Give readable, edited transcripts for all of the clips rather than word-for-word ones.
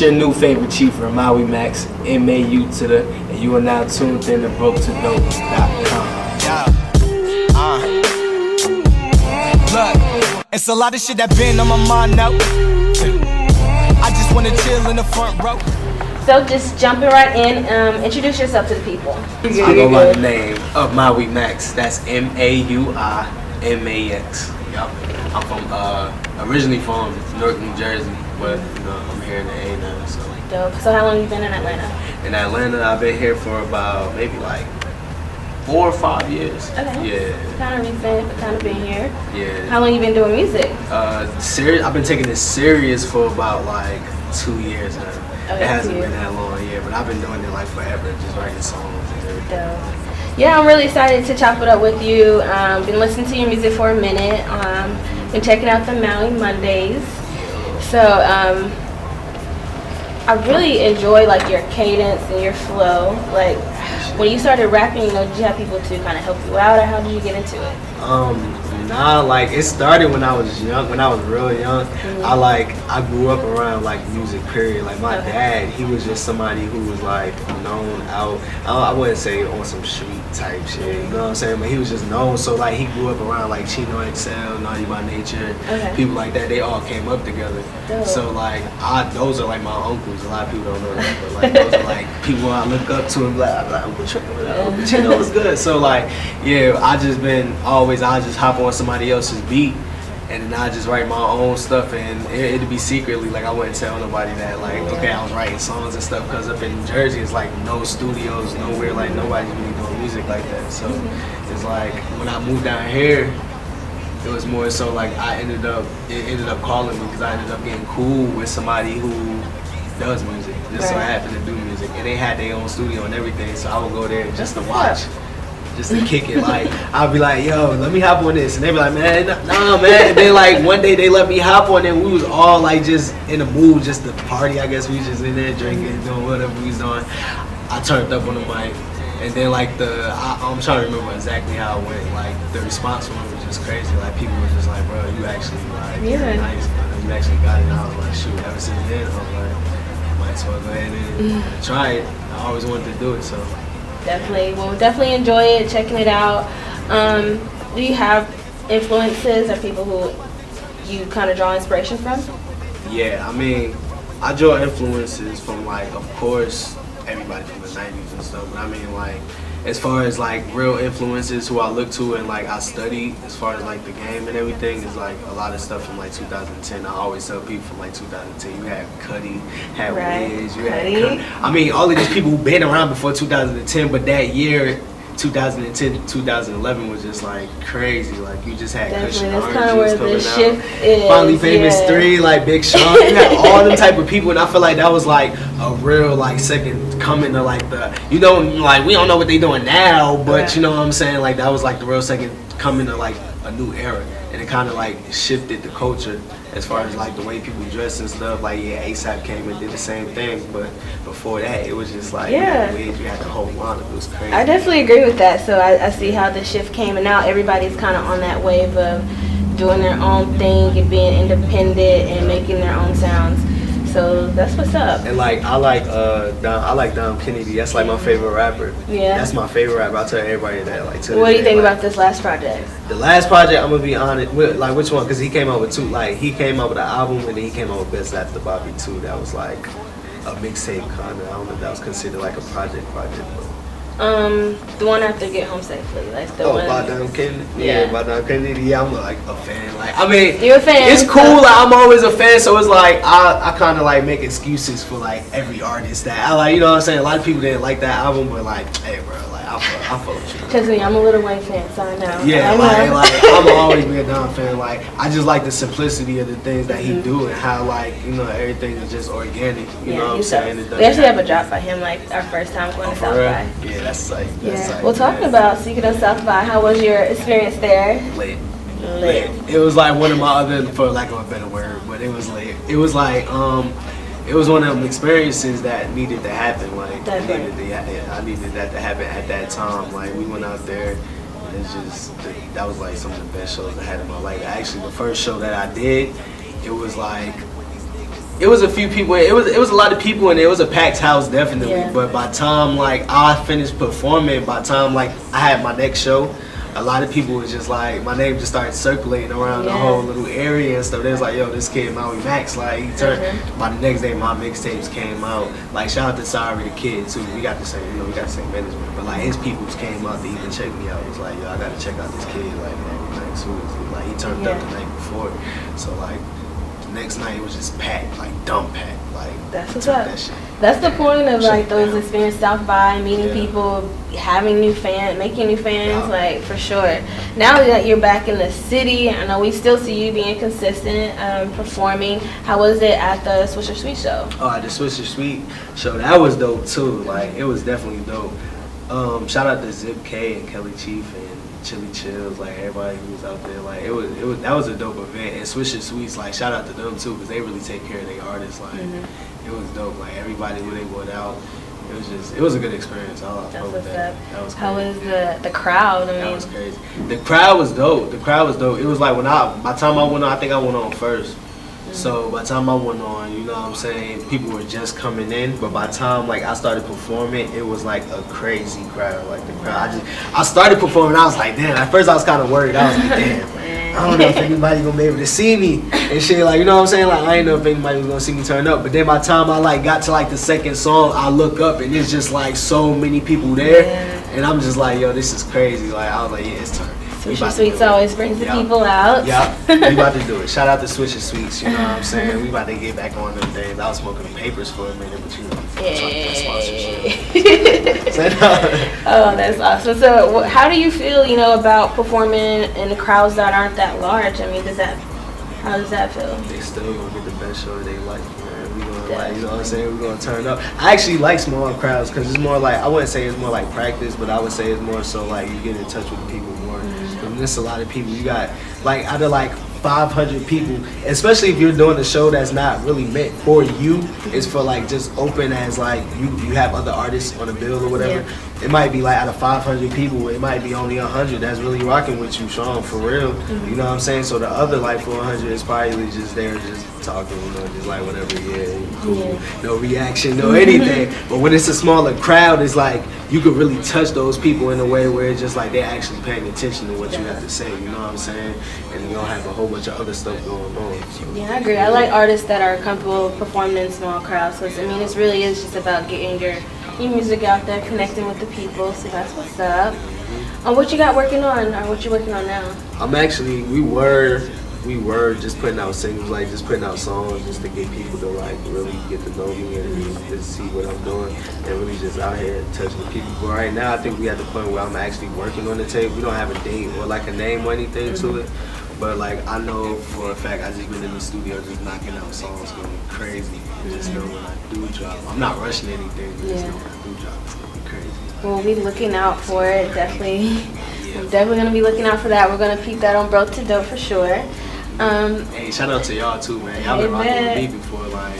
Your new favorite chiefer, Maui Max, MAU to the, and you are now tuned in to BrokeToDope.com. Look, it's a lot of shit that been on my mind now. I just wanna chill in the front row. So just jumping right in, introduce yourself to the people. I go by the name of Maui Max. That's MAUIMAX. Yup. I'm from originally from Newark, New Jersey, but you know I'm here in the A now. So. Dope. So how long have you been in Atlanta? In Atlanta, I've been here for about maybe like 4 or 5 years. Okay. Yeah. Kind of recent, but kind of been here. Yeah. How long you been doing music? Serious. I've been taking this serious for about like 2 years now. Okay, it hasn't been that long, yeah, but I've been doing it like forever, just writing songs and everything. Dope. Yeah, I'm really excited to chop it up with you. Been listening to your music for a minute. Been checking out the Maui Mondays. So I really enjoy like your cadence and your flow. Like when you started rapping, you know, did you have people to kind of help you out, or how did you get into it? Nah, like it started when I was young, when I was real young. I grew up around like music, period. Like my dad, he was just somebody who was like known out, I wouldn't say on some street type shit, you know what I'm saying? But he was just known, so like he grew up around like Chino XL, Naughty by Nature, people like that, they all came up together. Dope. So like, those are like my uncles. A lot of people don't know that, but like those are like people I look up to and like Uncle Chino was good. So like, yeah, I just hop on somebody else's beat and then I just write my own stuff, and it'd be secretly, like I wouldn't tell nobody that like, okay, I was writing songs and stuff, because up in New Jersey it's like no studios, nowhere, like nobody's really doing music like that. So it's like when I moved down here, it was more so like it ended up calling me because I ended up getting cool with somebody who does music, just so I happened to do music, and they had their own studio and everything, so I would go there just to watch, just to kick it. Like I'd be like, yo, let me hop on this, and they'd be like, man, nah man. And then like one day they let me hop on, and we was all like just in the mood just to party, I guess. We was just in there drinking, doing whatever we was doing. I turned up on the mic, and then like I'm trying to remember exactly how it went. Like the response from it was just crazy. Like people were just like, bro, you actually like you're nice, man. You actually got it. And I was like, shoot, ever since then I was like, might as well go ahead and try it. I always wanted to do it, so. Definitely. Well, definitely enjoy it, checking it out. Do you have influences or people who you kind of draw inspiration from? Yeah, I mean, I draw influences from like, of course, everybody from the 90s and stuff, but I mean like, as far as like real influences who I look to and like I study as far as like the game and everything, is like a lot of stuff from like 2010. I always tell people from like 2010, you had Cudi, had Wiz, you had Cudi. I mean, all of these people who've been around before 2010, but that year 2010 2011 was just like crazy. Like you just had Cushion That's kind of where the shift is. Finally Famous 3, like Big Sean. You had all them type of people, and I feel like that was like a real like second coming to like the, you know, like we don't know what they doing now, but you know what I'm saying, like that was like the real second coming to like a new era, and it kind of like shifted the culture as far as like the way people dress and stuff. Like ASAP came and did the same thing, but before that it was just like you had the whole lineup. It was crazy. I definitely agree with that. So I see how the shift came, and now everybody's kind of on that wave of doing their own thing and being independent and making their own sounds. So that's what's up. And like I like Dom Kennedy. That's like my favorite rapper. Yeah. That's my favorite rapper. I tell everybody that. Like, what do you think about this last project? The last project, I'm gonna be honest with, like, which one? Because he came out with two. Like he came out with an album, and then he came out with Best After Bobby 2. That was like a mixtape kind of. I don't know if that was considered like a project. But. The one after Get Home Safely, like the one. By Dom Kennedy. Yeah, by Dom Kennedy. Yeah, I'm like a fan. Like, I mean, you're a fan. It's cool. Like, I'm always a fan, so it's like I kind of like make excuses for like every artist that I like. You know what I'm saying? A lot of people didn't like that album, but like, hey, bro, like I fuck with you. Trust me, I'm a Lil Wayne fan, so I know. Yeah, like I'm always been a Dom fan. Like I just like the simplicity of the things that he do, and how like, you know, everything is just organic. You know what I'm saying? We actually have a drop by him like our first time going to South by. Yeah, that's like. Well, talking about speaking of South by, how was your experience there? Lit. It was like one of my other, for lack of a better word, but it was lit. It was like it was one of them experiences that needed to happen. Like I needed that to happen at that time. Like we went out there, and it's just that was like some of the best shows I had in my life. Actually, the first show that I did, it was like It was a few people. It was a lot of people in there. It was a packed house, definitely. Yeah. But by the time like I finished performing, by the time like I had my next show, a lot of people was just like, my name just started circulating around the whole little area and stuff. They was like, yo, this kid Maui Max, like he turned. By the next day, my mixtapes came out. Like shout out to Sorry the Kid too. We got the same, we got the same management. But like his peoples came out to even check me out. It was like, yo, I gotta check out this kid, like Maui Max. Who is he? Like he turned up the night before, so like. Next night it was just packed, like dumb packed, like that's what's up. That's the point of like those experiences, South by, meeting people, having new fans, making new fans, like for sure. Now that you're back in the city, I know we still see you being consistent, performing. How was it at the Swisher Sweet show? Oh, at the Swisher Sweet show, that was dope too. Like it was definitely dope. Shout out to Zip K and Kelly Chief and Chili Chills, like everybody who was out there, like it was that was a dope event. And Swisher Sweets, like shout out to them too, because they really take care of their artists. Like it was dope. Like everybody when they went out, it was a good experience. I That's what's that. up. That was crazy. How was the crowd? I mean, that was crazy. The crowd was dope. The crowd was dope. It was like by the time I went on, I think I went on first. So by the time I went on, you know what I'm saying, people were just coming in, but by the time like I started performing, it was like a crazy crowd. Like the crowd, I started performing, I was like, damn. At first I was kind of worried. I was like, damn, I don't know if anybody gonna be able to see me and shit. Like, you know what I'm saying? Like I didn't know if anybody was gonna see me turn up. But then by the time I like got to like the second song, I look up and it's just like so many people there, and I'm just like, yo, this is crazy. Like I was like, yeah, it's turn. Swisher Sweets always brings the people out. Yeah, we about to do it. Shout out to Swisher Sweets, you know what I'm saying? We about to get back on them things. I was smoking papers for a minute, but you know, sponsorship. Oh, that's awesome. So how do you feel, about performing in the crowds that aren't that large? I mean, how does that feel? They still gonna get the best show they like, man. We gonna like, you know what I'm saying? We're gonna turn up. I actually like small crowds because it's more like, I wouldn't say it's more like practice, but I would say it's more so like you get in touch with the people more. And there's a lot of people. You got like out of like 500 people, especially if you're doing a show that's not really meant for you, it's for like just open as like you have other artists on the bill or whatever. It might be like out of 500 people, it might be only 100 that's really rocking with you, Sean, for real. You know what I'm saying? So the other like 400 is probably just there just talking, just like whatever, cool, no reaction, no anything. But when it's a smaller crowd, it's like you could really touch those people in a way where it's just like they're actually paying attention to what you have to say, you know what I'm saying? And you don't have a whole bunch of other stuff going on. So. Yeah, I agree. I like artists that are comfortable performing in small crowds because, I mean, it really is just about getting your music out there, connecting with the people, so that's what's up. What you got working on, or what you working on now? I'm actually, we were just putting out singles, like just putting out songs just to get people to like really get to know me and just see what I'm doing and really just out here touching the people. But right now I think we at the point where I'm actually working on the tape. We don't have a date or like a name or anything to it. But like I know for a fact I just been in the studio just knocking out songs going crazy. Just know when I do drop, I'm not rushing anything, but just know when I do drop, it's gonna be crazy. We'll be looking out for it, definitely. I'm definitely gonna be looking out for that. We're gonna peep that on Broke to Dope for sure. Hey, shout out to y'all too, man. Y'all been rocking with me before like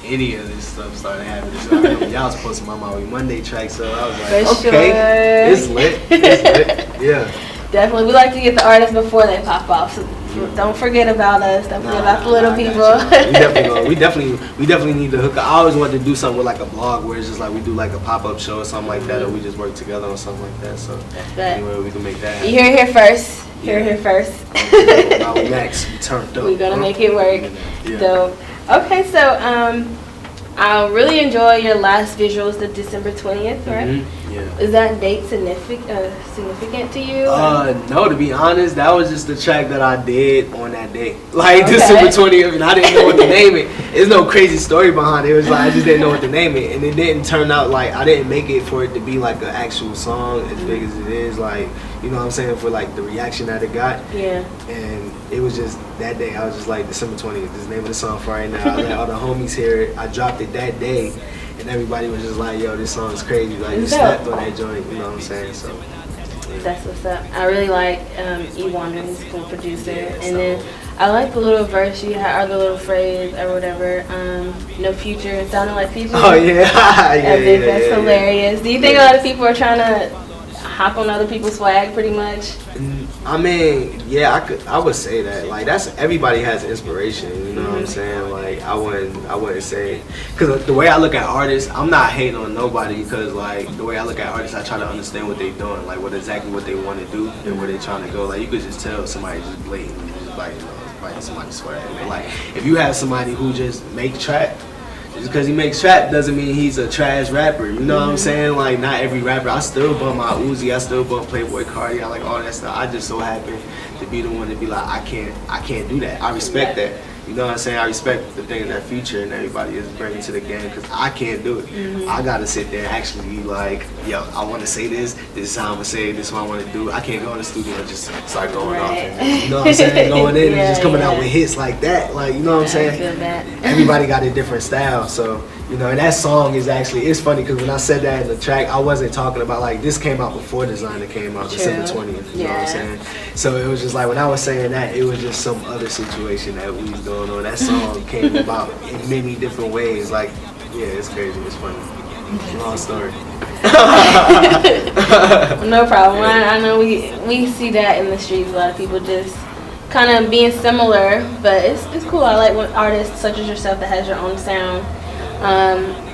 any of this stuff started happening. So I remember y'all was posting my Maui Monday track, so I was like, for okay, it's lit. Yeah. Definitely, we like to get the artists before they pop off. So don't forget about us. Don't forget about the little people. We definitely need to hook up. I always wanted to do something with like a blog where it's just like we do like a pop-up show or something like that, or we just work together on something like that. So anyway, we can make that happen. You hear it here first. Here first. Maui Max, we turned up. We're gonna make it work. Yeah. Dope. Okay, so I really enjoy your last visuals, the December 20th, right? Yeah. Is that date significant to you? No, to be honest, that was just the track that I did on that day. Like December 20th, and I didn't know what to name it. There's no crazy story behind it. It was like I just didn't know what to name it, and it didn't turn out like I didn't make it for it to be like an actual song as big as it is. Like, you know what I'm saying, for like the reaction that it got. Yeah. And it was just that day. I was just like, December 20th. This is the name of the song for right now. I let all the homies hear it. I dropped it that day. And everybody was just like, yo, this song is crazy. Like, you slapped on that joint, you know what I'm saying? So, yeah. That's what's up. I really like E1, he's a cool producer. And then I like the little verse you had, or the little phrase, or whatever. No future. It sounded like future. Oh, yeah. That's hilarious. Do you think a lot of people are trying to hop on other people's swag pretty much? I mean, yeah, I would say that. Like, that's, everybody has inspiration, you know what I'm saying? Like, I wouldn't say, because the way I look at artists, I'm not hating on nobody, because like the way I look at artists, I try to understand what they're doing, like what they want to do and where they're trying to go. Like, you could just tell somebody just blatantly just like, you know, biting somebody's swag. But like, if you have somebody who just make trap, just because he makes trap doesn't mean he's a trash rapper. You know what I'm saying? Like, not every rapper. I still bump my Uzi. I still bump Playboy Cardi. I like all that stuff. I just so happen to be the one to be like, I can't do that. I respect that. You know what I'm saying? I respect the things that Future and everybody is bringing to the game, because I can't do it. I gotta sit there and actually be like, yo, I want to say this. This is how I'm gonna say it. This is what I want to do. I can't go in the studio and just start going off. And, you know what I'm saying? Going in and just coming out with hits like that. Like, you know what I'm saying? I feel that. Everybody got a different style, so. You know, and that song is actually, it's funny because when I said that in the track, I wasn't talking about, like, this came out before Designer came out, December 20th, you know what I'm saying? So it was just like, when I was saying that, it was just some other situation that we was going on. That song came about in many different ways. Like, yeah, it's crazy, it's funny. Long story. No problem. I know we see that in the streets, a lot of people just kind of being similar, but it's cool. I like when artists such as yourself that has your own sound.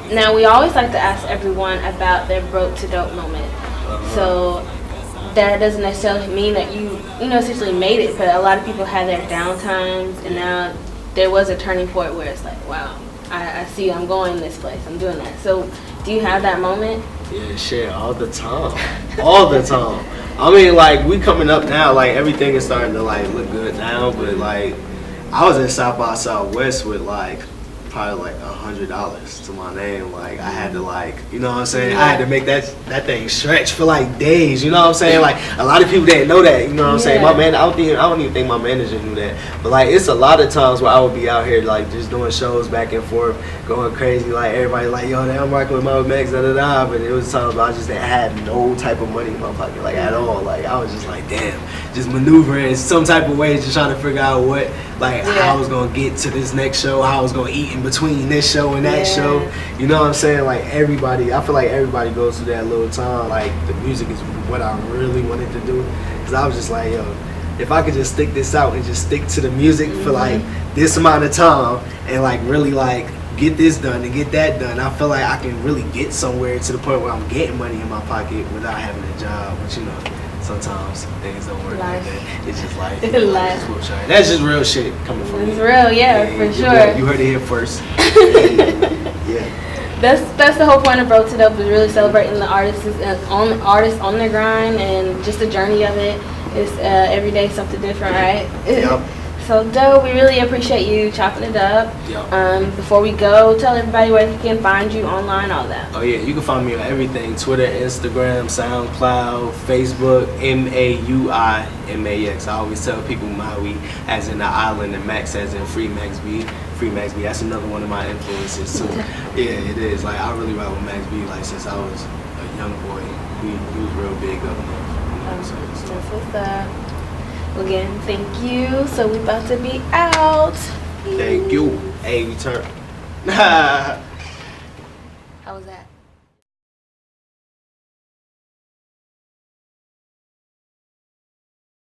Now we always like to ask everyone about their broke to dope moment. So that doesn't necessarily mean that you know essentially made it, but a lot of people have their down times, and now there was a turning point where it's like, wow, I see I'm going this place, I'm doing that. So do you have that moment? Yeah, shit, all the time. All the time. I mean, like, we coming up now, like, everything is starting to, like, look good now, but, like, I was in South by Southwest with, like, probably like $100 to my name. Like, I had to, like, you know what I'm saying? I had to make that thing stretch for like days, you know what I'm saying? Like, a lot of people didn't know that, you know what I'm saying? My man, I don't even think my manager knew that. But like, it's a lot of times where I would be out here like just doing shows back and forth, going crazy, like everybody like, yo, I'm rocking with Maui Max, da da da. But it was times where I just didn't have no type of money in my pocket, like at all. Like, I was just like, damn, just maneuvering some type of way, just trying to figure out what, like, how I was gonna get to this next show, how I was gonna eat in between this show and that show. You know what I'm saying? Like, everybody, I feel like everybody goes through that little time. Like, the music is what I really wanted to do, because I was just like, yo, if I could just stick this out and just stick to the music for like this amount of time and like really like get this done and get that done, I feel like I can really get somewhere to the point where I'm getting money in my pocket without having a job. But you know, sometimes things don't work like that. It's just life. That's just real shit coming from me. It's real, for sure. You heard it here first. Yeah. That's the whole point of Broke to Dope, is really celebrating the artists on their grind and just the journey of it. It's every day something different, right? Yep. So dope. We really appreciate you chopping it up. Yep. Before we go, tell everybody where they can find you online, all that. Oh yeah, you can find me on everything: Twitter, Instagram, SoundCloud, Facebook, MAUI-MAX. I always tell people Maui as in the island and Max as in Free Max B. Free Max B. That's another one of my influences too. Yeah, it is. Like, I really ride with Max B. Like, since I was a young boy, he was real big up there. That's what's up. Again, thank you. So we about to be out. Thank you. Hey, we turn. How was that?